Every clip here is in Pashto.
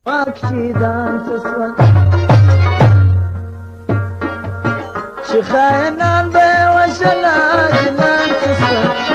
پاکشیدان سسول چه خائنان به وشلا جلان سسول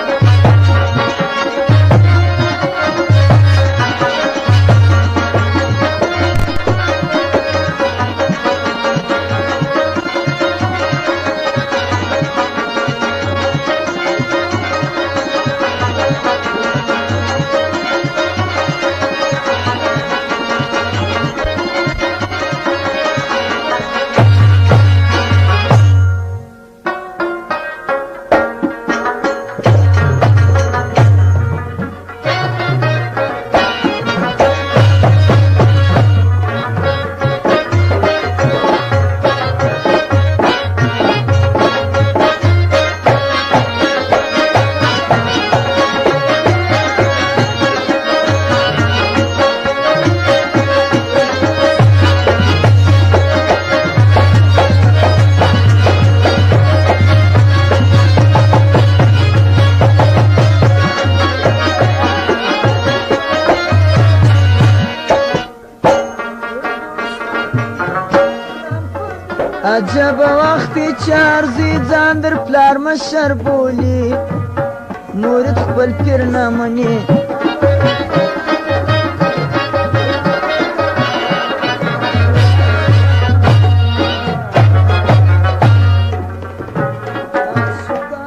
عجب وقتی چارزی ځان در پلار مشر بولی مورد خپل پیر نه مني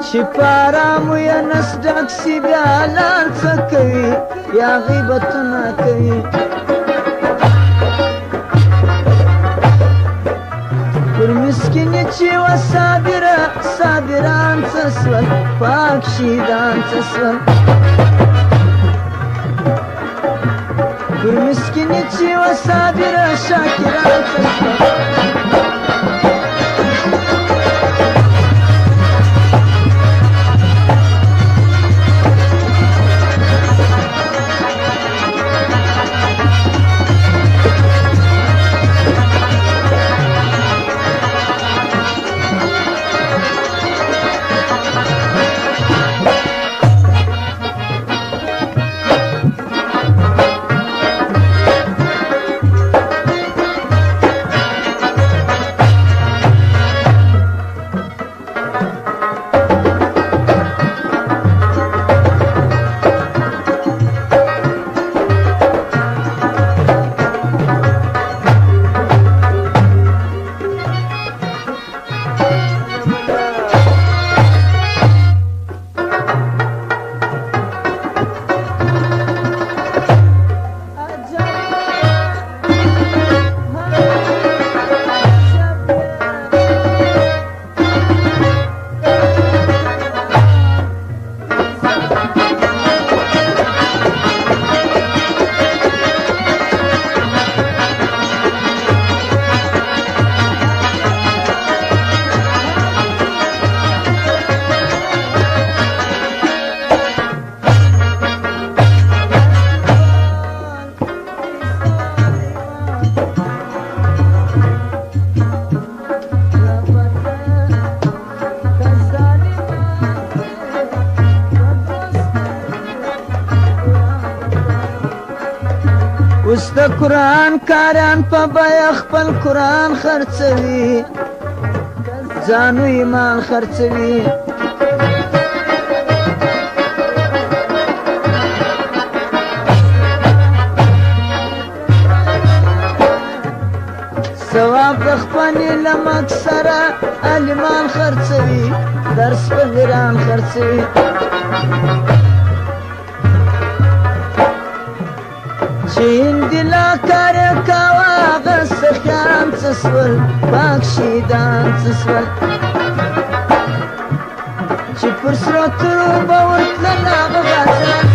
چې پارامو یې نس ډک سي بیا لار څه کوي یا غیبتونه کوي پر مسکینی چې و صابران څه سول پاک شیدان څه سول پر مسکینی چې و شاکران څه سول اوس د قرآن کاران په بیه خپل قرآن خرڅوي ځانو ایمان خرڅوي ثواب د خپل علم اکثره عالمان خرڅوي درس په ایران خرڅوي چین دلا کار کوا غس خیان سسول پاک شیدان سسول چی پر سرطرو باورت لنا بغازان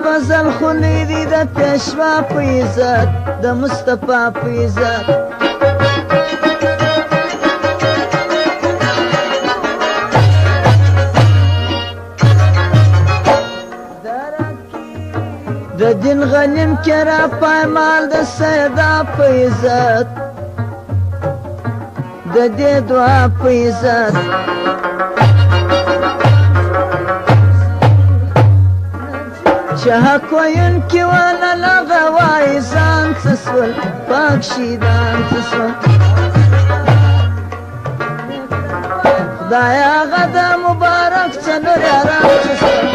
فضل خلی دی د پیشوا په عزت د مصطفی په عزت د دین غنیم کې را پایمال د سیدا په عزت د دې دعا په عزت چې حق ویونکي ونه لغه وایي ځان څه سول پاک شي ځان څه سول خدای هغه د مبارک څلور یاران څه سول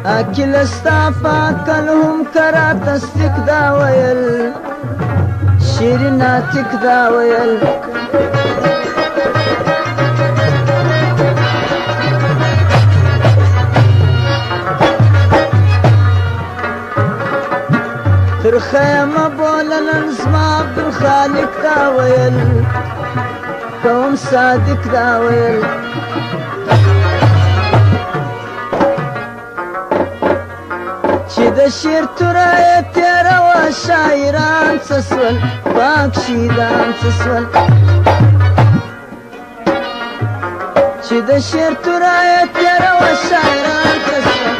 اکل استا پاک الهم کرا تصدیق دا ویل شیرین ناطق دا ویل تر خیمه بولنن زما عبدالخالق دا ویل قوم صادق دا ویل چې د شعر توره تیره وه شاعران څه سول پاک شهیدان څه سول چې د شعر توره تیره وه شاعران څه سول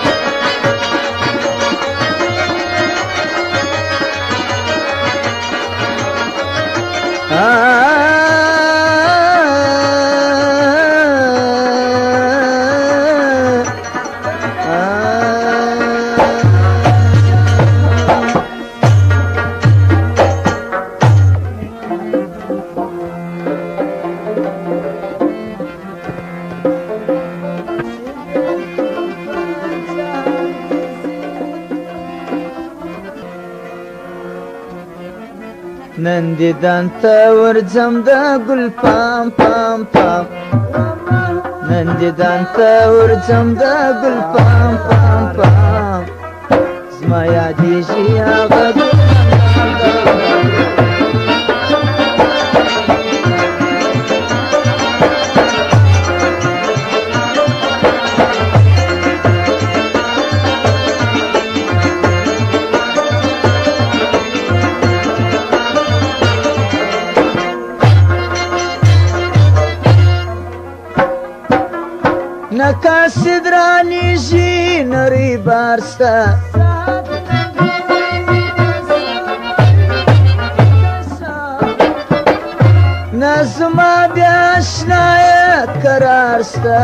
نن دیدن ته ورځم د ګل پام پام پام نن دیدن ته ورځم د ګل پام پام پام زما یادېږي هغه نکاسد رانیږي نری بارسته نظما بیا اشنایه قرار سته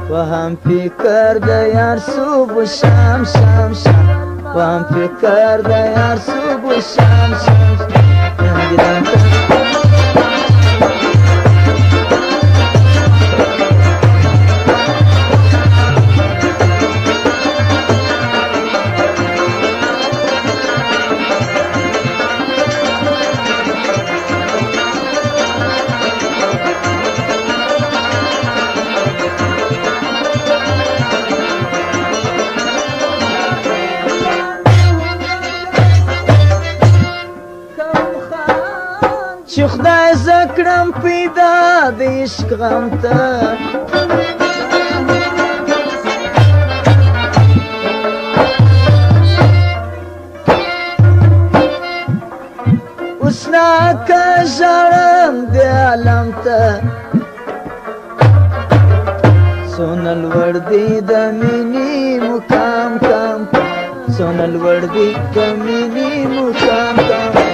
وهم فکر د یار صبح شام شام شام وهم فکر د یار صبح شام شام کړم پیدا د عشق غم ته اوس ناکه ژړم د عالم ته څونه لوړ دی د مینې مقام کام څونه لوړ دی د مینې مقام کام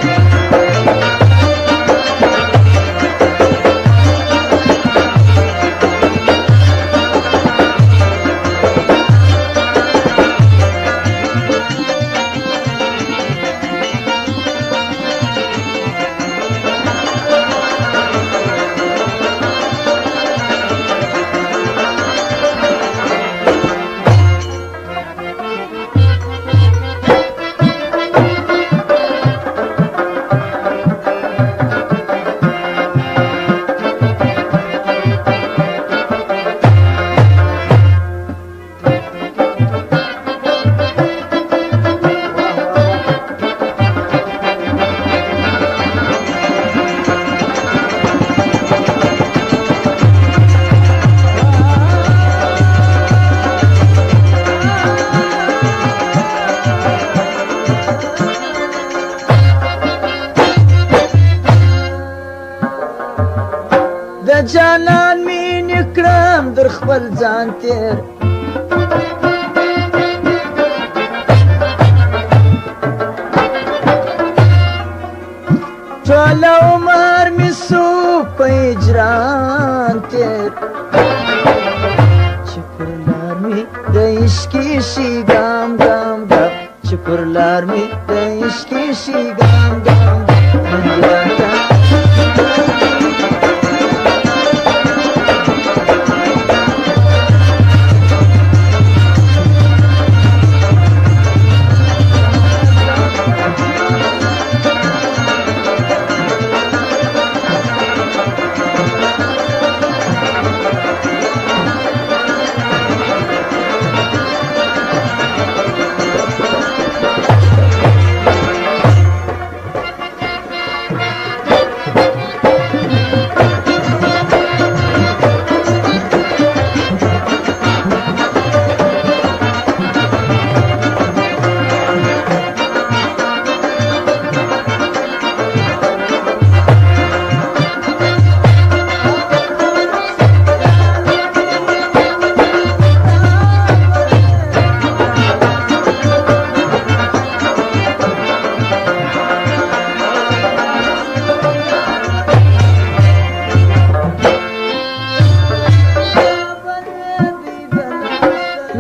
د جانان مینې کړم در خپل ځان تیر ټول عمر مې سو په هجران تیر چې پر لار مې د عشقي شي ګام ګام ګام چې پر لار مې د عشقي شي ګام ګام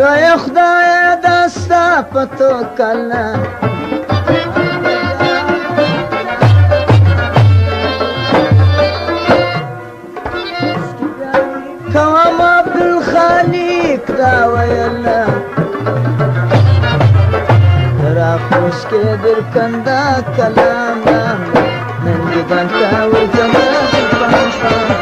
لوی خدای دستا په توکل نه کوم عبدالخالق دا ویله را خوش کې در کنده کلام نن دیدن ته ورځم پام پام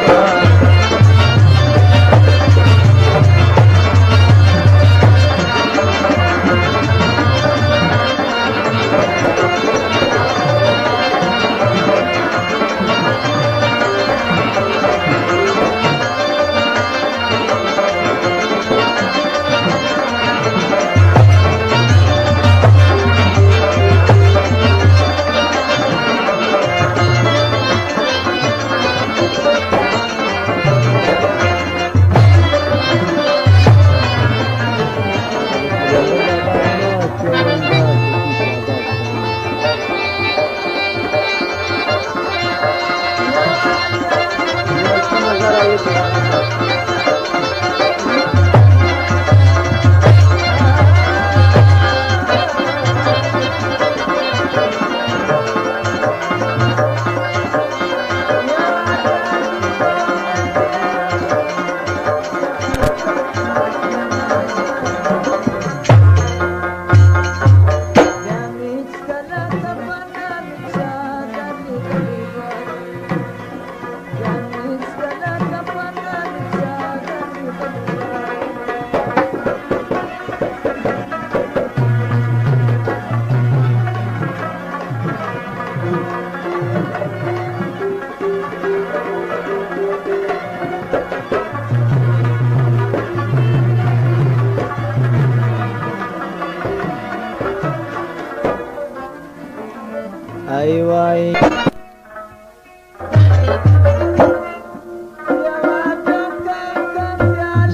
I वाई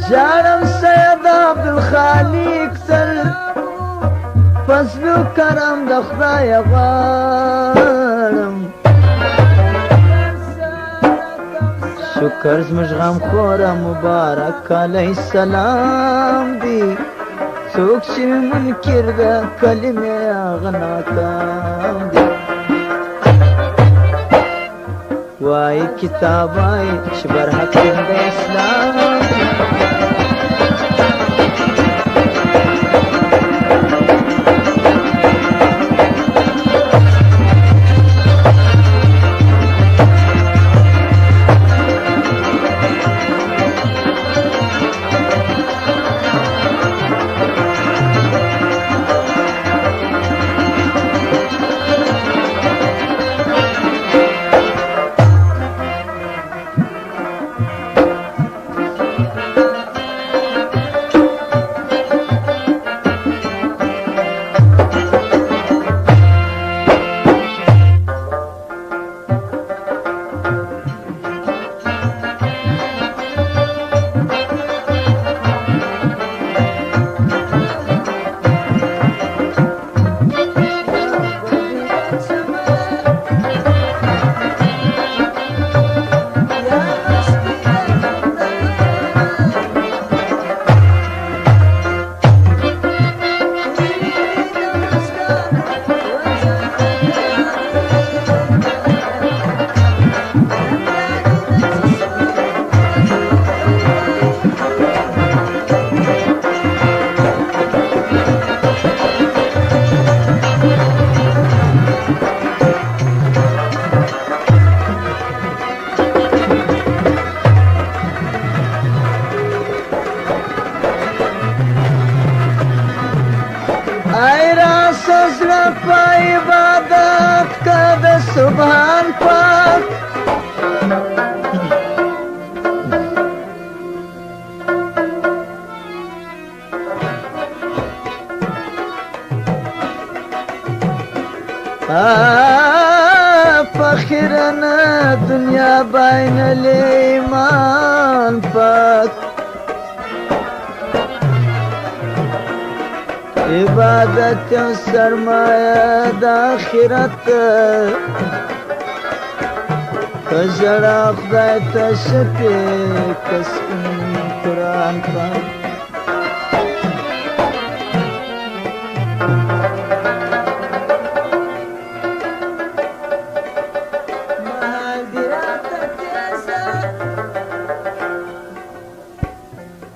جارم سید عبدالخالق تل فضل و کرم د خدای غواړم شکر زموږ غمخوره مبارک علیه السلام دی څوک چې منکر د کلمې هغه ناکام دی وای کتاب وای چې برحق دین د اسلام سبحان پاک فخرنا دنیا بین الایمان پاک عبادت و سرمایه د آخرت کجړه خدای ته شته قسم قرآن پاک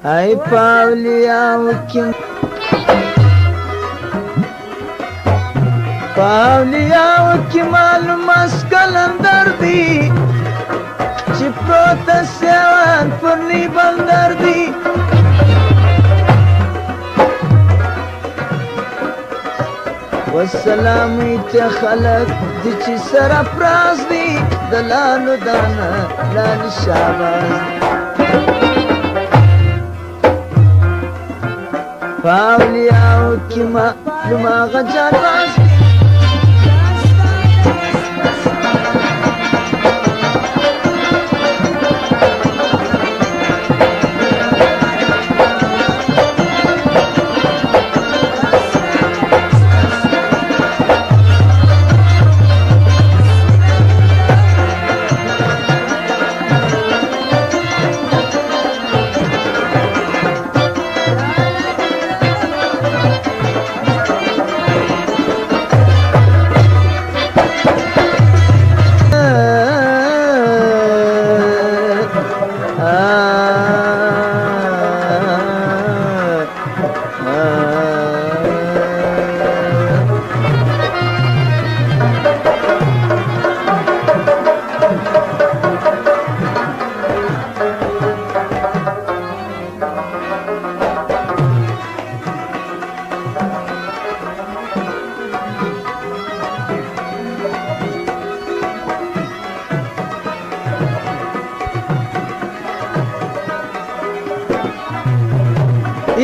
ای پاولیاو کې پاولیاو کی معلوم از کلندر دی چی پروت سیوان پرنی بندر دی والسلامی تی خلق دی چی سرپراز دی دلالو دانا لال شاباز پاولیاو کی معلوم آغا جان باز دی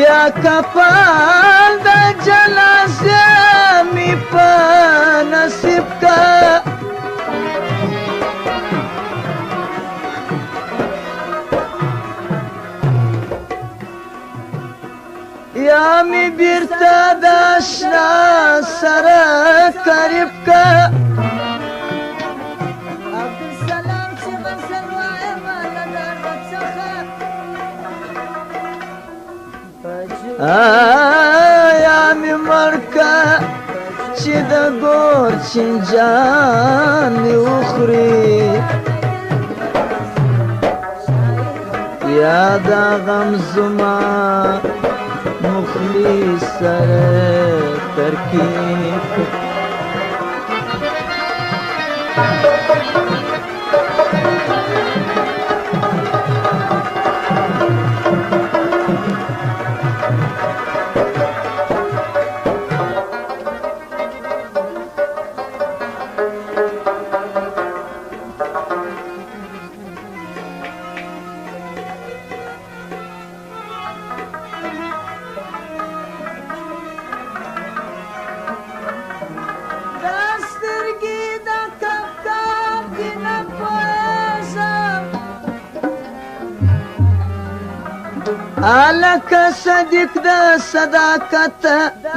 یا کپال د جنازه می په نصیب کا یا می بیرته د اشنا سره قریب کا عبدالسلام چې غسل وایم له درد څخه یا می مرکه چې د ګور چنجان می وخوري یا دا غم زما مخلص سره ترکیب الک صدیق د صداقت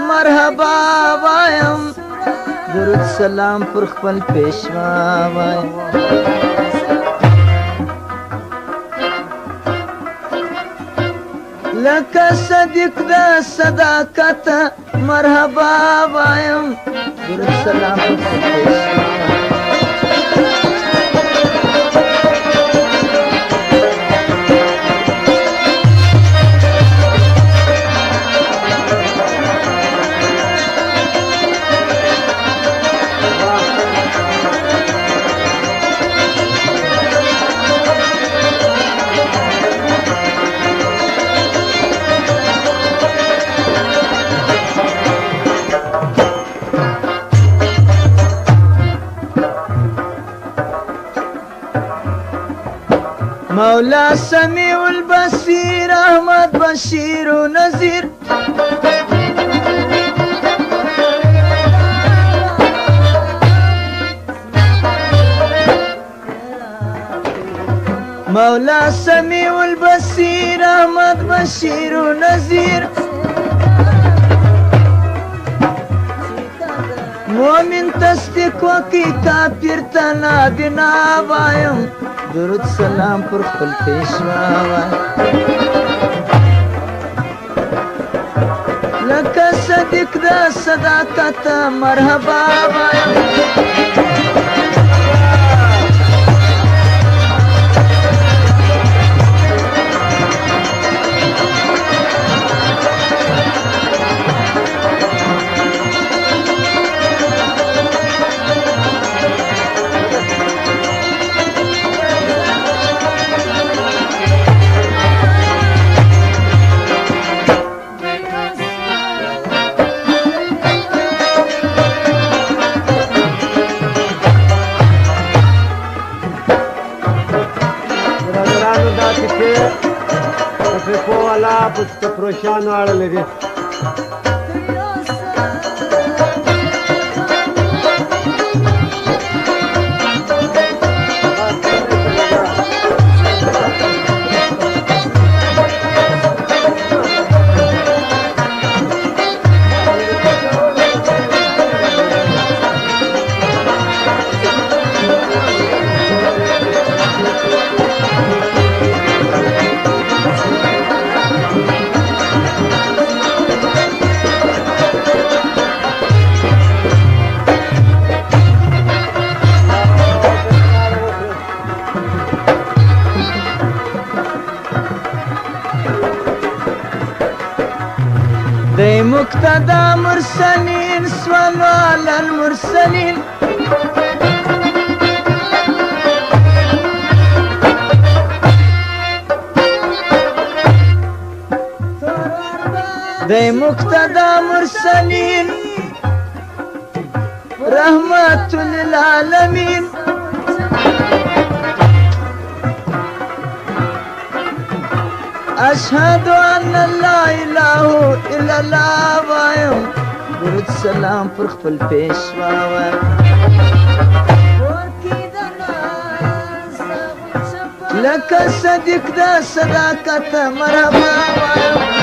مرحبا وایم درود سلام پر خپل پیشوا وایم لک صدیق د صداقت مرحبا وایم درود سلام پر خپل پیشوا مولا سمیع البصیر احمد بشیر و نذیر مولا سمیع البصیر احمد بشیر و نذیر مومن تصدیق وکي کافر ته نابینا وایم درود سلام پر خپل پیشوا وایم لکه صدیق د صداقت مرحبا وایم په پروشانو اړه لري دی مقتدا مرسلین صلو علی المرسلین دی مقتدا مرسلین رحمت للعالمین أشهد أن لا إله إلا الله وایم درود سلام پر خپل پیشوا وایم لکه صدیق د صداقت مرحبا وایم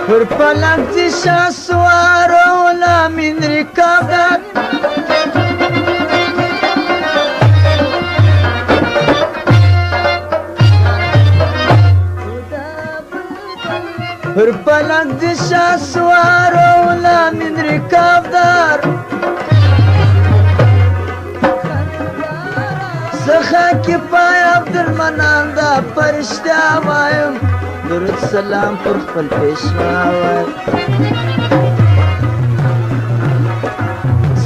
پر پلک دی شاه سوارو لامین رکابدار پر پلک دی شاه سوارو لامین رکابدار سخا کی پای عبدالمنان دا پرشتیا وایم درود سلام پر خپل پیشوا وایم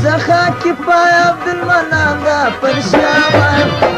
سخا کی پای عبدالمنان دا پرشتیا وایم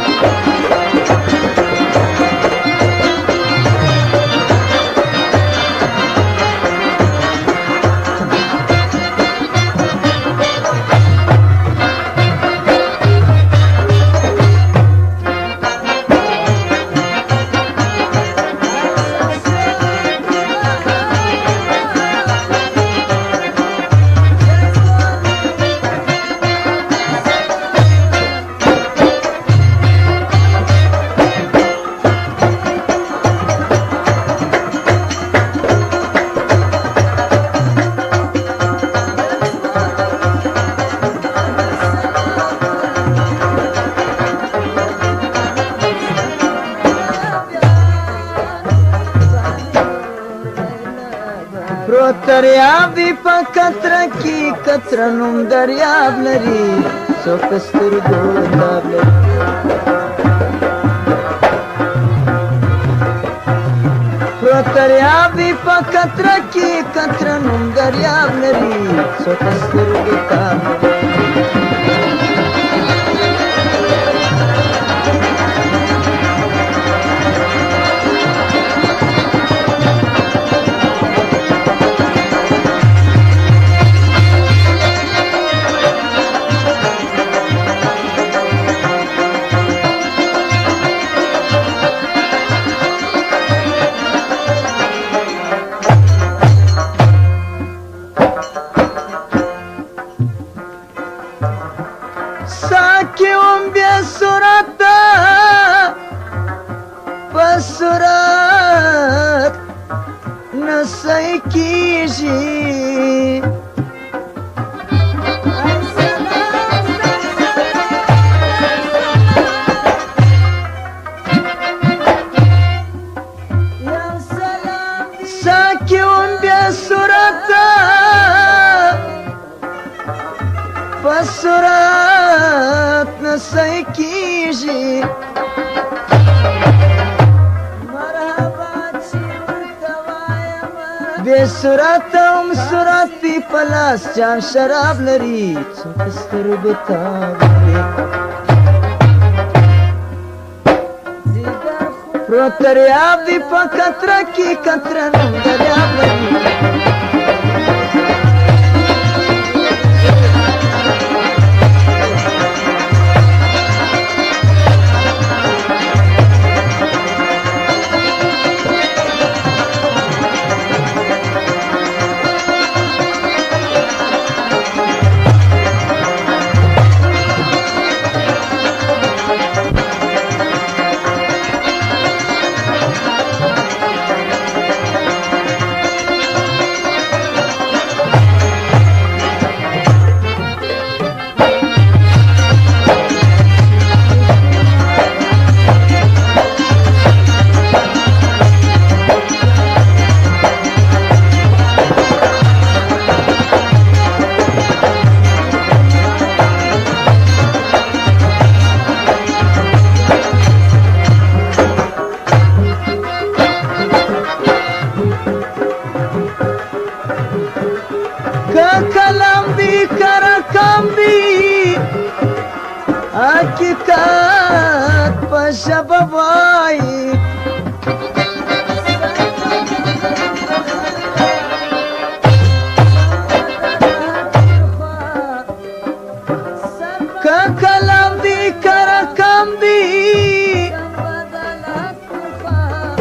دریاب دی پا کتره کی کتره نوم دریاب لري سو کستر دولاب لري پرو دریاب دی پا کتره کی کتره نوم دریاب لري سو کستر دولاب لري بصورت نسای کیجی ساکی اون بیا صورت بصورت نسای کیجی بے صورت ام صورت پی پلاس جام شراب لري څوک سترګو ته پرو دریاب دی په کتره کې کتره نوم دریاب لري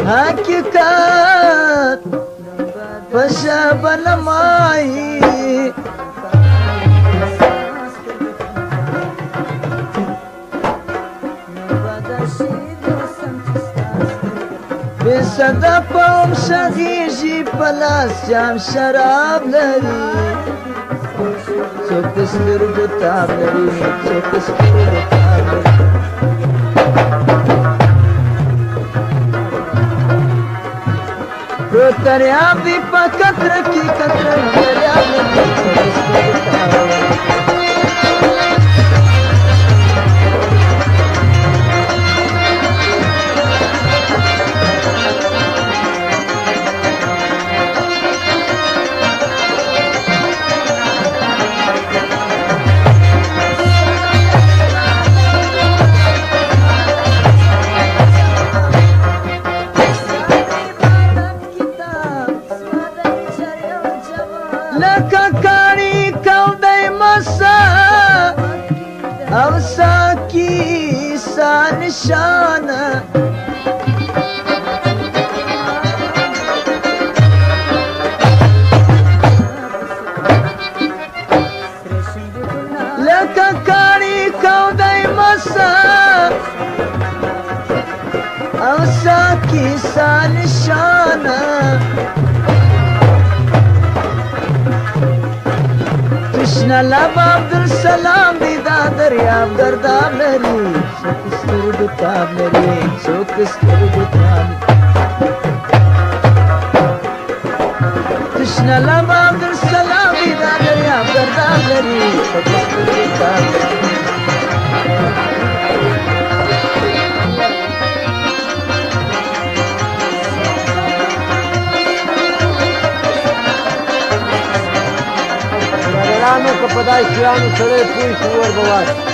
حقیقت پشبن مایی بسده پاوم شغیجی پلاس جام شراب لري څوک د سترګو تاب لري څوک د سترګو تاب لري رو دریاب دی په کتره کې کتره دریاب لري څوک د سترګو تاب لري لکه کاڼي کودی مسا او ساکی سا نشانه لکه کاڼي کودی مسا او ساکی سا نشانه تشنه لب عبدالسلام دی دا دریاب گرداب لري څوک سترګو تاب لري څوک سترګو تاب تشنه لب عبدالسلام دی دا دریاب گرداب لري څوک سترګو تاب لري رانو که په دای شیانو سړی پوه شي ور به واشي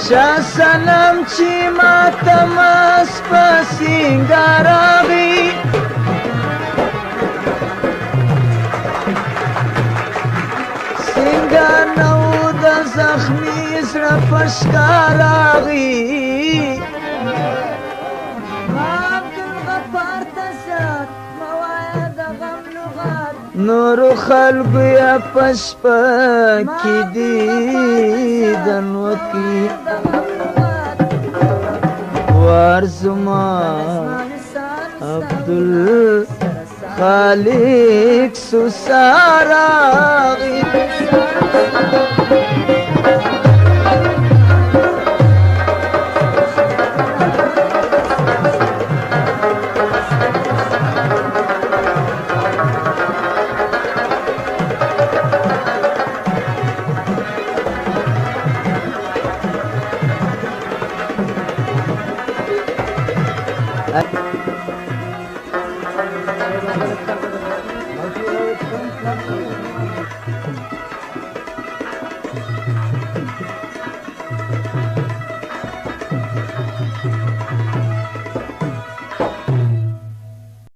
شاه سلام چې ماته مس په سینګار راغی سینګار نو د زخمي زړه په ښکار راغی نورو خلقو یا پشپا کی دیدن وکی وارزما عبدالخالق سساراغی Thank you.